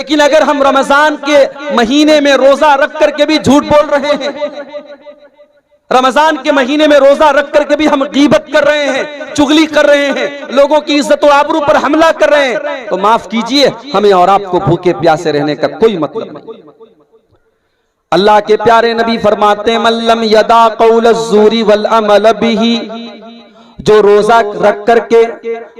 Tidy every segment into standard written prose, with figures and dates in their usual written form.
लेकिन अगर हम रमजान के महीने में रोजा रख करके भी झूठ बोल रहे हैं, रमजान के महीने में रोजा रख करके भी हम गीबत कर रहे हैं, चुगली कर रहे हैं, लोगों की इज्जत और आबरू पर हमला कर रहे हैं, तो माफ कीजिए, हमें और आपको भूखे प्यासे रहने का कोई मतलब नहीं। अल्लाह के प्यारे नबी फरमाते हैं, मल्लम यदा कौल ज़ूरी वल अमल बिही, जो रोजा रख करके,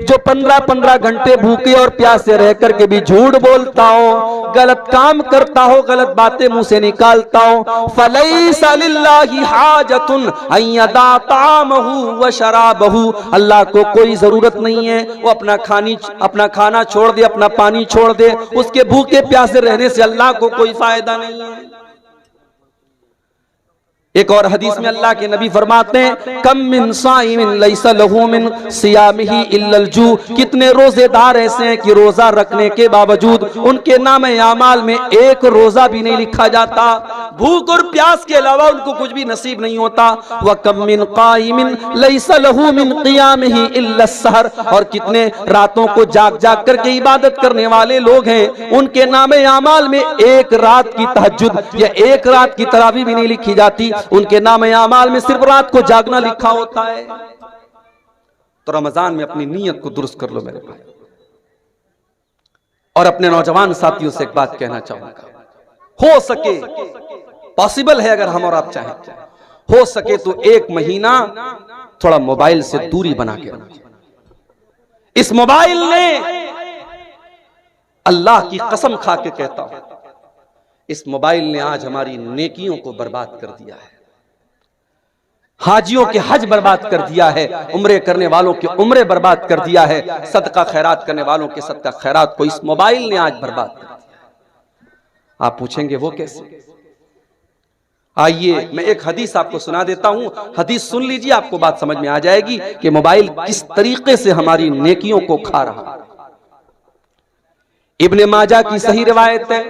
जो 15-15 घंटे भूखे और प्यासे रह करके भी झूठ बोलता हो, गलत काम करता हो, गलत बातें मुंह से निकालता हो, फलैसा लिल्लाहि हाजतुन अन यदा तामहु व शराबहु, अल्लाह को कोई जरूरत नहीं है वो अपना खाना छोड़ दे, अपना पानी छोड़ दे, उसके भूखे प्यासे रहने से अल्लाह को कोई फायदा नहीं है। एक और हदीस में अल्लाह के नबी फरमाते हैं, कम मिन साइमिन लैसा लहू मिन सियामिही इल्लल जू, कितने रोजेदार ऐसे हैं कि रोजा रखने के बावजूद उनके नाम आमाल में एक रोजा भी नहीं लिखा जाता, भूख और प्यास के अलावा उनको कुछ भी नसीब नहीं होता। व कम मिन काइमिन लैसा लहू मिन क़ियामिही इल्लस सहर, और कितने रातों को जाग जाग करके इबादत करने वाले लोग हैं, उनके नाम आमाल में एक रात की तहज्जुद या एक रात की तरावी भी नहीं लिखी जाती, उनके नाम आमाल में सिर्फ रात को जागना लिखा होता है। तो रमजान में अपनी नीयत को दुरुस्त कर लो मेरे भाई। और अपने नौजवान साथियों से एक बात कहना चाहूंगा, हो सके, पॉसिबल है अगर हम और आप चाहें, हो सके तो एक महीना थोड़ा मोबाइल से दूरी बना के रखें। इस मोबाइल ने, अल्लाह की कसम खा के कहता हूं, इस मोबाइल ने आज हमारी नेकियों को बर्बाद कर दिया है, हाजियों के हज बर्बाद कर दिया है, उम्रे करने वालों के उम्रे बर्बाद कर दिया है, सदका खैरात करने वालों के सदका खैरात को इस मोबाइल ने आज बर्बाद कर दिया। आप पूछेंगे वो कैसे? आइए मैं एक हदीस आपको सुना देता हूं, हदीस सुन लीजिए, आपको बात समझ में आ जाएगी कि मोबाइल किस तरीके से हमारी नेकियों को खा रहा है। इब्ने माजा की सही रिवायत है,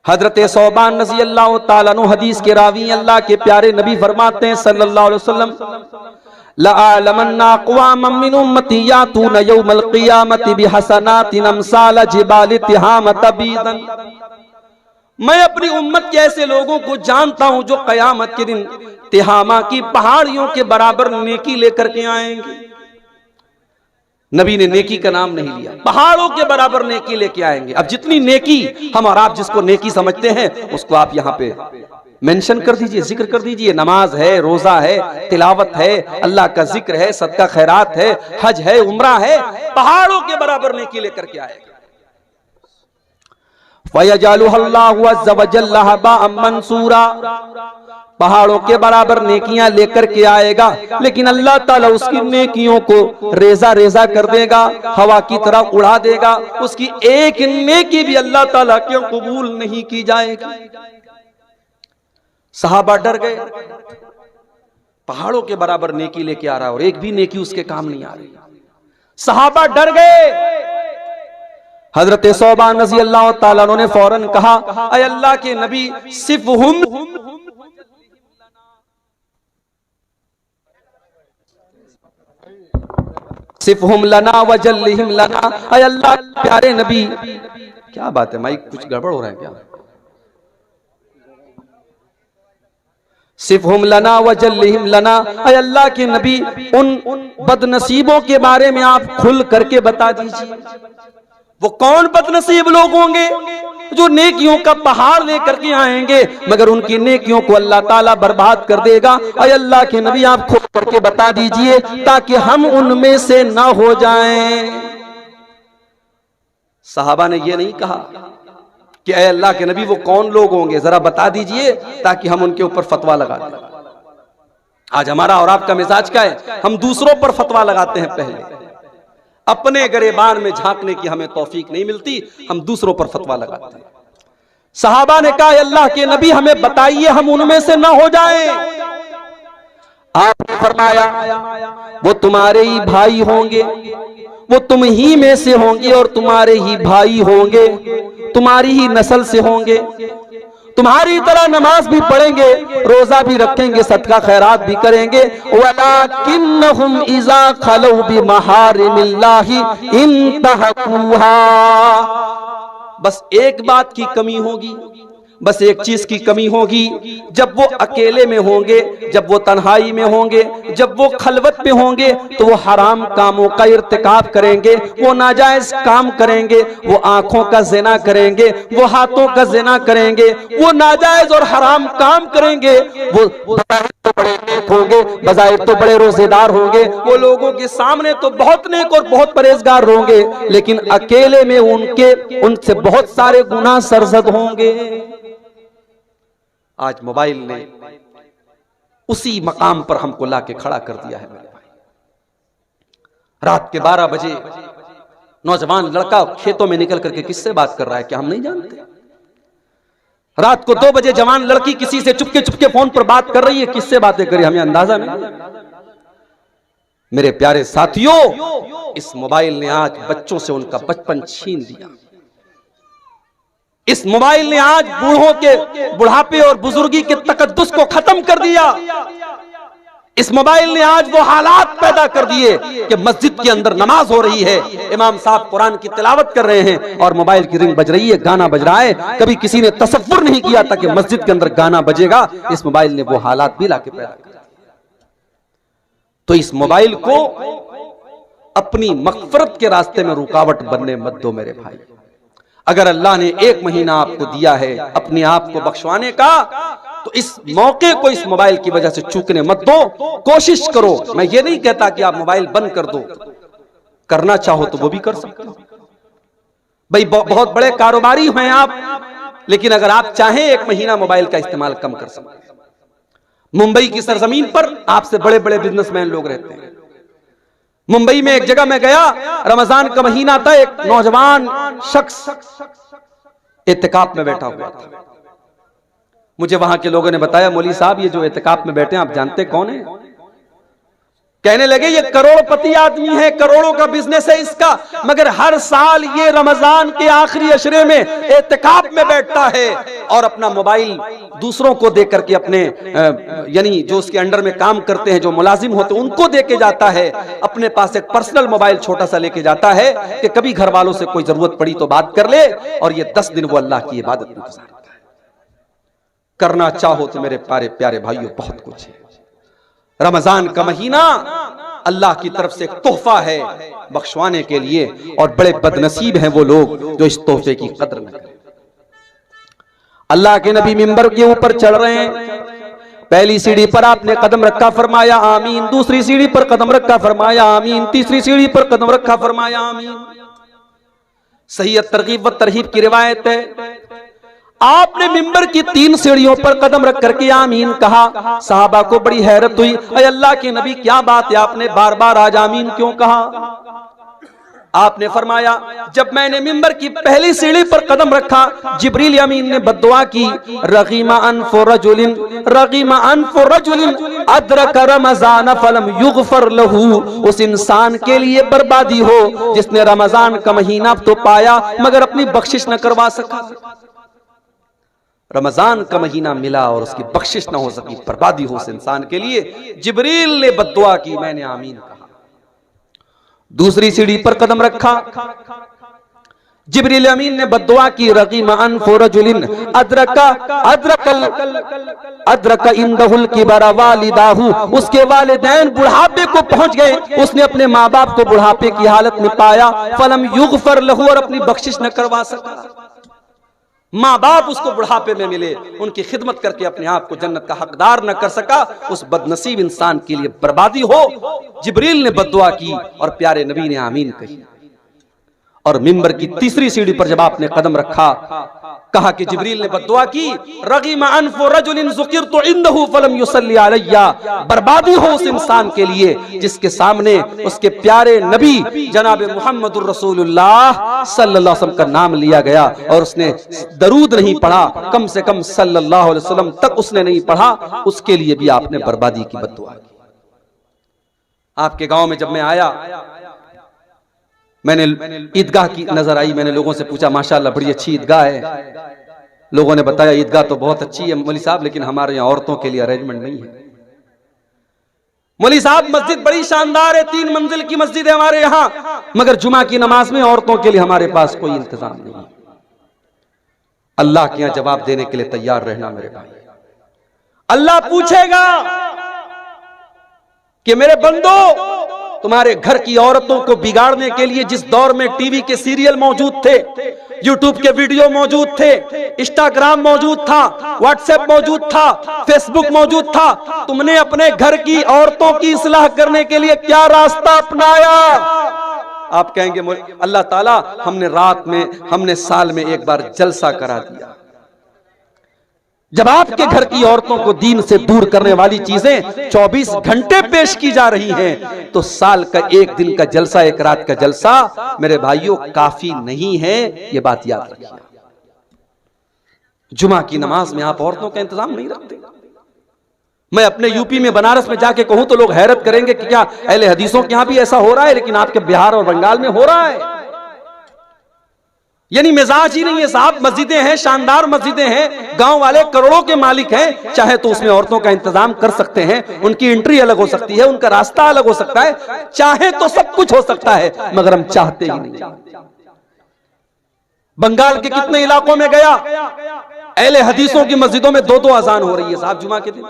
हजरत सौबान रज़ी अल्लाह ताला अन्हु हदीस के रावी, अल्लाह के प्यारे नबी फरमाते हैं सल्लल्लाहु अलैहि वसल्लम, लअलमन्ना अक़वामम मिन उम्मती यातून यौमल क़ियामति बिहसनातिन अमसाल जिबाल तिहाम तबीदन, मैं अपनी उम्मत के ऐसे लोगों को जानता हूं जो कयामत के दिन तिहामा की पहाड़ियों के बराबर नेकी लेकर के आएंगे। नबी ने नेकी का नाम नहीं लिया, पहाड़ों के बराबर नेकी लेके आएंगे। अब जितनी नेकी हम और आप जिसको नेकी समझते हैं उसको आप यहाँ पे मेंशन कर दीजिए, जिक्र कर दीजिए। नमाज है, रोजा है, तिलावत है, अल्लाह का जिक्र है, सदका खैरात है, हज है, उम्रा है, पहाड़ों के बराबर नेकी लेकर के आएगा। फयजअलुहुल्लाहु अज़्ज़ व जल्ल हबाअम मंसूरा, पहाड़ों के बराबर नेकियां लेकर के आएगा, लेकिन अल्लाह ताला उसकी नेकियों को रेजा रेजा कर देगा, हवा की तरह उड़ा देगा, उसकी एक नेकी भी अल्लाह ताला क्यों कबूल नहीं की जाएगी। सहाबा डर गए, पहाड़ों के बराबर नेकी लेके आ रहा है और एक भी नेकी उसके काम नहीं आ रही। सहाबा डर गए। हजरत सौबान रज़ी अल्लाह ताला अन्हु ने फौरन कहा, अय अल्लाह के नबी, सिफ़हुम सिफ़हुम लना वजल्लिहिम लना, अय अल्लाह प्यारे नबी। क्या बात है, माइक कुछ गड़बड़ हो रहा है क्या? सिफ़हुम लना वजल्लिहिम लना, अय अल्लाह के नबी, उन बदनसीबों के बारे में आप खुल करके बता दीजिए। वो कौन बदनसीब लोग होंगे जो नेकियों का पहाड़ लेकर के आएंगे मगर उनकी नेकियों को अल्लाह ताला बर्बाद कर देगा। अय अल्लाह के नबी आप खुद करके बता दीजिए ताकि हम उनमें से ना हो जाएं। सहाबा ने ये नहीं कहा कि अय अल्लाह के नबी वो कौन लोग होंगे, जरा बता दीजिए ताकि हम उनके ऊपर फतवा लगा दें। आज हमारा और आपका मिजाज क्या है, हम दूसरों पर फतवा लगाते हैं, पहले अपने गरेबान में झांकने की हमें तौफीक नहीं मिलती, हम दूसरों पर फतवा लगाते हैं। सहाबा ने कहा, अल्लाह के नबी हमें बताइए हम उनमें से ना हो जाएं। आपने फरमाया, वो तुम्हारे ही भाई होंगे, वो तुम ही में से होंगे और तुम्हारे ही भाई होंगे, तुम्हारी ही नस्ल से होंगे, तुम्हारी तरह नमाज भी पढ़ेंगे, रोजा भी रखेंगे, सदका खैरात भी करेंगे। वलाकिन्नहुम इज़ा खलू बिमहारिमिल्लाहि इंतहकुहा, बस एक बात की कमी होगी, बस एक चीज की कमी होगी, जब वो अकेले में होंगे, जब वो तन्हाई में होंगे, जब वो खलवत में होंगे, तो वो हराम कामों का इर्तिकाब करेंगे, वो नाजायज काम करेंगे, वो आंखों का ज़िना करेंगे, वो हाथों का ज़िना करेंगे, वो नाजायज और हराम काम करेंगे। वो बज़ाहिर तो बड़े नेक होंगे, बज़ाहिर तो बड़े रोजेदार होंगे, वो लोगों के सामने तो बहुत नेक और बहुत परहेजगार होंगे, लेकिन अकेले में उनसे बहुत सारे गुनाह सरजद होंगे। आज मोबाइल ने उसी मकाम पर हमको लाके खड़ा कर दिया है मेरे भाई। रात के 12 बजे नौजवान लड़का खेतों में निकल करके किससे बात कर रहा है, क्या हम नहीं जानते? रात को 2 बजे जवान लड़की किसी से चुपके चुपके फोन पर बात कर रही है, किससे बातें कर रही है, हमें अंदाजा नहीं। मेरे प्यारे साथियों, इस मोबाइल ने आज बच्चों से उनका बचपन छीन लिया। इस मोबाइल ने आज बूढ़ों के बुढ़ापे और बुजुर्गी के तकद्दुस को खत्म कर दिया। इस मोबाइल ने आज वो हालात पैदा कर दिए कि मस्जिद के अंदर नमाज हो रही है, इमाम साहब कुरान की तिलावत कर रहे हैं और मोबाइल की रिंग बज रही है, गाना बज रहा है। कभी किसी ने तसव्वुर नहीं किया था कि मस्जिद के अंदर गाना बजेगा। इस मोबाइल ने वो हालात भी लाके पैदा कर दिए। तो इस मोबाइल को अपनी मग़फ़िरत के रास्ते में रुकावट बनने मत दो मेरे भाई। अगर अल्लाह ने 1 महीना आपको दिया है अपने आप को बख्शवाने का, तो इस मौके को इस मोबाइल की वजह से चूकने मत दो। कोशिश करो, मैं ये नहीं कहता कि आप मोबाइल बंद कर दो, करना चाहो तो वो भी कर सकते हो भाई। बहुत बड़े कारोबारी हैं आप, लेकिन अगर आप चाहें 1 महीना मोबाइल का इस्तेमाल कम कर सकते हैं। मुंबई की सरजमीन पर आपसे बड़े बड़े बिजनेसमैन लोग रहते हैं। मुंबई में एक जगह मैं गया, रमजान का महीना था, एक नौजवान शख्स इत्तिकाफ में बैठा हुआ था। मुझे वहां के लोगों ने बताया, मौली साहब ये जो इत्तिकाफ में बैठे हैं आप जानते कौन है? कहने लगे ये करोड़पति आदमी है, करोड़ों का बिजनेस है इसका, मगर हर साल ये रमजान के आखिरी अशरे में इत्तिकाफ में बैठता है और अपना मोबाइल दूसरों को दे करके अपने यानी जो उसके अंडर में काम करते हैं, जो मुलाजिम होते हैं, उनको दे के जाता है। अपने पास एक पर्सनल मोबाइल छोटा सा लेके जाता है कि कभी घर वालों से कोई जरूरत पड़ी तो बात कर ले, और ये 10 दिन वो अल्लाह की इबादत में गुजारता है। करना चाहो तो मेरे प्यारे प्यारे भाइयों बहुत कुछ है। रमजान का महीना अल्लाह की तरफ से एक तोहफा है बख्शवाने के लिए, और बड़े बदनसीब हैं वो लोग जो इस तोहफे की कदर न करें। अल्लाह के नबी मिंबर के ऊपर चढ़ रहे हैं, पहली सीढ़ी पर आपने कदम रखा, फरमाया आमीन। दूसरी सीढ़ी पर कदम रखा, फरमाया आमीन। तीसरी सीढ़ी पर कदम रखा, फरमाया आमीन। सही तरगीब व तरहीब की रिवायत है, आपने मिंबर की 3 सीढ़ियों पर कदम रख करके आमीन कहा। साहबा को बड़ी हैरत हुई, अरे अल्लाह के नबी क्या बात है, आपने बार बार आज आमीन क्यों कहा? आपने फरमाया, जब मैंने मिंबर की पहली सीढ़ी पर कदम रखा, जिब्रील अमीन ने बद्दुआ की, रगीमा अनफु रजुलिन अदरक रमजान फलम युगफर लहू। उस इंसान के लिए बर्बादी हो जिसने रमजान का महीना तो पाया मगर अपनी बख्शिश न करवा सका। रमजान का महीना मिला और उसकी बख्शिश ना हो सकी, बर्बादी हो उस इंसान के लिए। जिब्रील ने बद्दुआ की, मैंने आमीन कहा। दूसरी सीढ़ी पर कदम रखा, जिब्रील अमीन ने बद्दुआ की, रगीमा अनफु रजुलिन अदरक इंदहुल किबरा वालिदाहु। उसके वालिदैन बुढ़ापे को पहुंच गए, उसने अपने माँ बाप को बुढ़ापे की हालत में पाया, फलम युगफर लहू, और अपनी बख्शिश न करवा सका। माँ बाप उसको बुढ़ापे में मिले, उनकी खिदमत करके अपने आप को जन्नत का हकदार न कर सका, उस बदनसीब इंसान के लिए बर्बादी हो। जिब्रील ने बद्दुआ की और प्यारे नबी ने आमीन कही। और मिंबर की तीसरी सीढ़ी पर जब आपने कदम रखा, कहा कि जिब्रील ने बद्दुआ की, रगीमा अनफु रजुलिन ज़ुकिरतु इंदहु फलम युसल्ली अलैया। बर्बादी हो उस इंसान के लिए जिसके सामने उसके प्यारे नबी जनाब मुहम्मदुर रसूलुल्लाह सल्लल्लाहु अलैहि वसल्लम का नाम लिया गया और उसने दरूद नहीं पढ़ा, कम से कम सल्लल्लाहु अलैहि वसल्लम तक उसने नहीं पढ़ा, उसके लिए भी आपने बर्बादी की बद्दुआ की। आपके गांव में जब मैं आया, मैंने ईदगाह की नजर आई, मैंने लोगों से पूछा, माशाअल्लाह बड़ी अच्छी ईदगाह है। लोगों ने बताया ईदगाह तो बहुत अच्छी है मौली साहब, लेकिन हमारे यहाँ औरतों के लिए अरेंजमेंट नहीं है। मौली साहब मस्जिद बड़ी शानदार है, 3 मंजिल की मस्जिद है हमारे यहाँ, मगर जुमा की नमाज में औरतों के लिए हमारे पास कोई इंतजाम नहीं है। अल्लाह के यहां जवाब देने के लिए तैयार रहना मेरे भाई। अल्लाह पूछेगा कि मेरे बंदो, तुम्हारे घर की औरतों को बिगाड़ने के लिए जिस दौर में टीवी के सीरियल मौजूद थे, यूट्यूब के वीडियो मौजूद थे, इंस्टाग्राम मौजूद था, व्हाट्सएप मौजूद था, फेसबुक मौजूद था, तुमने अपने घर की औरतों की इस्लाह करने के लिए क्या रास्ता अपनाया? आप कहेंगे अल्लाह ताला हमने साल में एक बार जलसा करा दिया। जब आपके घर की औरतों को दीन से दूर करने वाली चीजें 24 घंटे पेश की जा रही हैं, तो साल का एक दिन का जलसा, एक रात का जलसा मेरे भाइयों काफी नहीं है, ये बात याद रखिए। जुमा की नमाज में आप औरतों का इंतजाम नहीं रखते। मैं अपने यूपी में बनारस में जाके कहूं तो लोग हैरत करेंगे कि क्या अहले हदीसों के यहां भी ऐसा हो रहा है, लेकिन आपके बिहार और बंगाल में हो रहा है। यानी मिजाज ही नहीं है साहब। मस्जिदें हैं, शानदार मस्जिदें हैं, गांव वाले करोड़ों के मालिक हैं, चाहे तो उसमें औरतों का इंतजाम कर सकते हैं, उनकी एंट्री अलग हो सकती है, उनका रास्ता अलग हो सकता है, चाहे तो सब कुछ हो सकता है, मगर हम चाहते ही नहीं। बंगाल के कितने इलाकों में गया, अहले हदीसों की मस्जिदों में 2-2 अजान हो रही है साहब जुमा के दिन।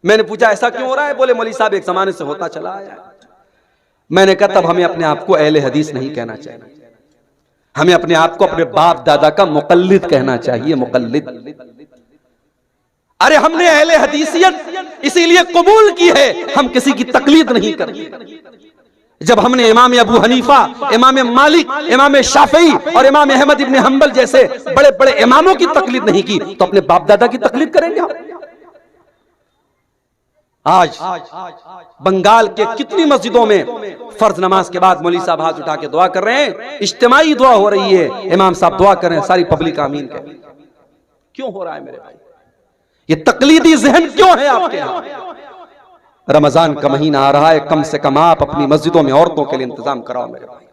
मैंने पूछा ऐसा क्यों हो रहा है? बोले मौलवी साहब एक जमाने से होता चला आया है। मैंने कहा तब हमें अपने आप को अहले हदीस नहीं कहना चाहिए, हमें अपने आप को अपने बाप दादा का मुकल्लिद कहना चाहिए। मुकल्लिद, अरे हमने अहले हदीसियत इसीलिए कबूल की है, हम किसी की तकलीद नहीं करते। जब हमने इमाम अबू हनीफा, इमाम मालिक, इमाम शाफई और इमाम अहमद इब्न हंबल जैसे बड़े बड़े इमामों की तकलीद नहीं की, तो अपने बाप दादा की तकलीद करेंगे हम? आज बंगाल के कितनी मस्जिदों में फर्ज नमाज के बाद मौलवी साहब हाथ उठा के दुआ कर रहे हैं, इज्तिमाई दुआ हो रही है, इमाम साहब दुआ कर रहे हैं, सारी पब्लिक आमीन कहे। क्यों हो रहा है मेरे भाई? ये तकलीदी जहन क्यों है आपके यहां? रमजान का महीना आ रहा है, कम से कम आप अपनी मस्जिदों में औरतों के लिए इंतजाम कराओ मेरे भाई।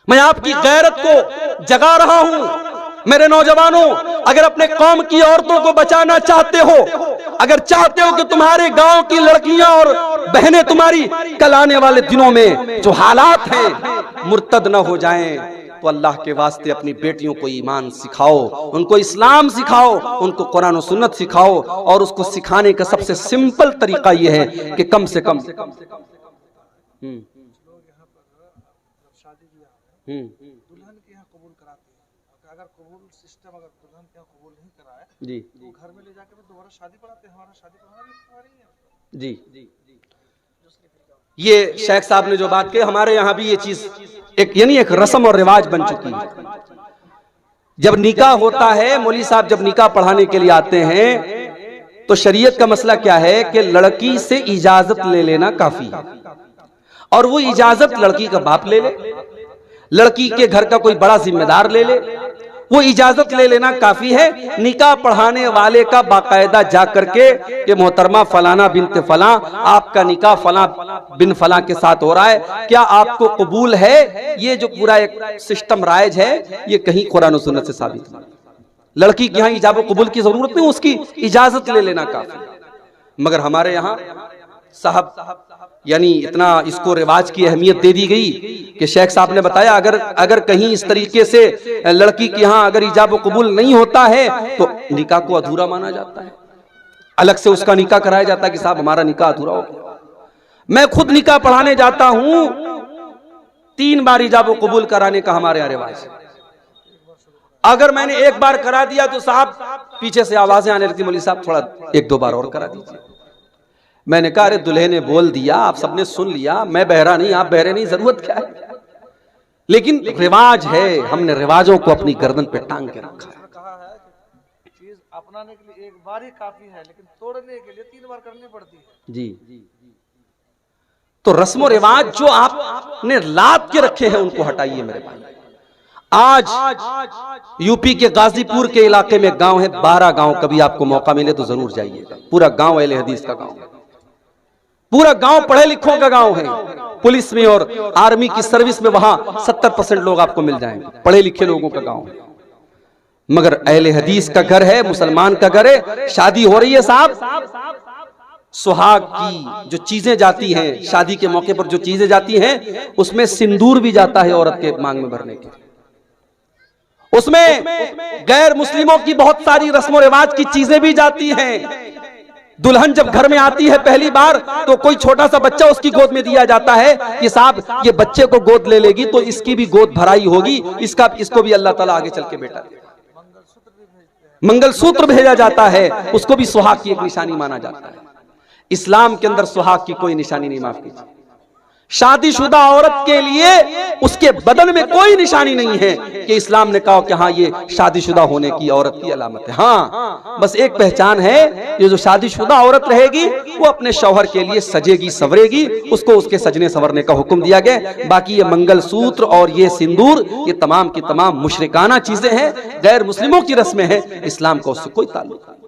मैं आपकी गैरत को जगा रहा हूं। मेरे नौजवानों, अगर अपने कौम की औरतों को बचाना चाहते हो, अगर चाहते हो कि तुम्हारे गांव की लड़कियां और बहनें तुम्हारी कल आने वाले दिनों में जो हालात हैं मुर्तद न हो जाएं, तो अल्लाह के वास्ते अपनी बेटियों को ईमान सिखाओ, उनको इस्लाम सिखाओ, उनको कुरान और सुन्नत सिखाओ। और उसको सिखाने का सबसे सिंपल तरीका यह है कि कम से कम दुल्हन के यहाँ कबूल कराते हैं। अगर कबूल सिस्टम अगर दुल्हन के यहाँ कबूल नहीं कराए जी, तो घर में ले जाकर दोबारा शादी पढ़ाते हैं। हमारा शादी पढ़ाना भी है जी। ये शेख साहब ने जो बात की, हमारे यहाँ भी ये चीज एक रस्म और रिवाज बन चुकी है। जब निकाह होता है, मौलवी साहब जब निकाह पढ़ाने के लिए आते हैं, तो शरीयत का मसला क्या है कि लड़की से इजाजत ले लेना काफी है, और वो इजाजत लड़की का बाप ले ले, लड़की के घर का कोई बड़ा जिम्मेदार ले ले, वो इजाजत ले लेना काफी है। निकाह पढ़ाने वाले का बाकायदा जा करके कि मोहतरमा फलाना बिनते फला, आपका निकाह फला बिन फला के साथ हो रहा है, क्या आपको कबूल है? ये जो पूरा एक सिस्टम राइज है, ये कहीं कुरान और सुन्नत से साबित नहीं। लड़की के यहाँ इजाब कबूल की जरूरत नहीं, उसकी इजाजत ले लेना काफी। मगर हमारे यहाँ साहब यानी इतना इसको रिवाज की अहमियत दे दी गई कि शेख साहब ने बताया अगर कहीं इस तरीके से लड़की के यहाँ अगर इजाब कबूल नहीं होता है तो निकाह को अधूरा माना जाता है, अलग से उसका निकाह कराया जाता है कि साहब हमारा निकाह अधूरा हो गया। मैं खुद निकाह पढ़ाने जाता हूं, 3 बार इजाब कबूल कराने का हमारे यहाँ रिवाज है। अगर मैंने एक बार करा दिया तो साहब पीछे से आवाजें आने लगती, मौलवी साहब थोड़ा 1-2 बार और करा दीजिए। मैंने कहा अरे दुल्हे ने बोल दिया, आप सबने सुन लिया, मैं बहरा नहीं, आप बहरे नहीं, जरूरत क्या है? लेकिन रिवाज है, हमने रिवाजों को अपनी गर्दन पे टांग के रखा है। कहा है कि चीज अपनाने के लिए एक बार ही काफी है, लेकिन तोड़ने के लिए 3 बार करनी पड़ती है जी। तो रस्म रिवाज जो आपने लाद के रखे हैं उनको हटाइए मेरे भाई। आज यूपी के गाजीपुर के इलाके में गांव है, 12 गांव, कभी आपको मौका मिले तो जरूर जाइएगा। पूरा गांव अहले हदीस का गांव है, पूरा गांव पढ़े लिखों का गांव है। पुलिस में और आर्मी की सर्विस में वहां 70% लोग आपको मिल जाएंगे, पढ़े लिखे लोगों का गांव है। मगर अहले हदीस का घर है, मुसलमान का घर है। शादी हो रही है साहब, सुहाग की जो चीजें जाती हैं, शादी के मौके पर जो चीजें जाती हैं, उसमें सिंदूर भी जाता है औरत के मांग में भरने के। उसमें गैर मुस्लिमों की बहुत सारी रस्म रिवाज की चीजें भी जाती हैं। दुल्हन जब घर में आती है पहली बार तो कोई छोटा सा बच्चा उसकी गोद में दिया जाता है कि साहब ये बच्चे को गोद ले लेगी तो इसकी भी गोद भराई होगी, इसको भी अल्लाह ताला आगे चल के बेटा देगा। मंगलसूत्र भेजा जाता है, उसको भी सुहाग की एक निशानी माना जाता है। इस्लाम के अंदर सुहाग की कोई निशानी नहीं, माफ कीजिए। शादीशुदा औरत के लिए उसके बदन में कोई निशानी नहीं है कि इस्लाम ने कहा कि हाँ ये शादीशुदा होने की औरत की अलामत है। हाँ, बस एक पहचान है, ये जो शादीशुदा औरत रहेगी वो अपने शौहर के लिए सजेगी संवरेगी, उसको उसके सजने संवरने का हुक्म दिया गया। बाकी ये मंगलसूत्र और ये सिंदूर, ये तमाम की तमाम मुशरिकाना चीजें हैं, गैर मुस्लिमों की रस्में हैं, इस्लाम का उससे कोई ताल्लुक नहीं।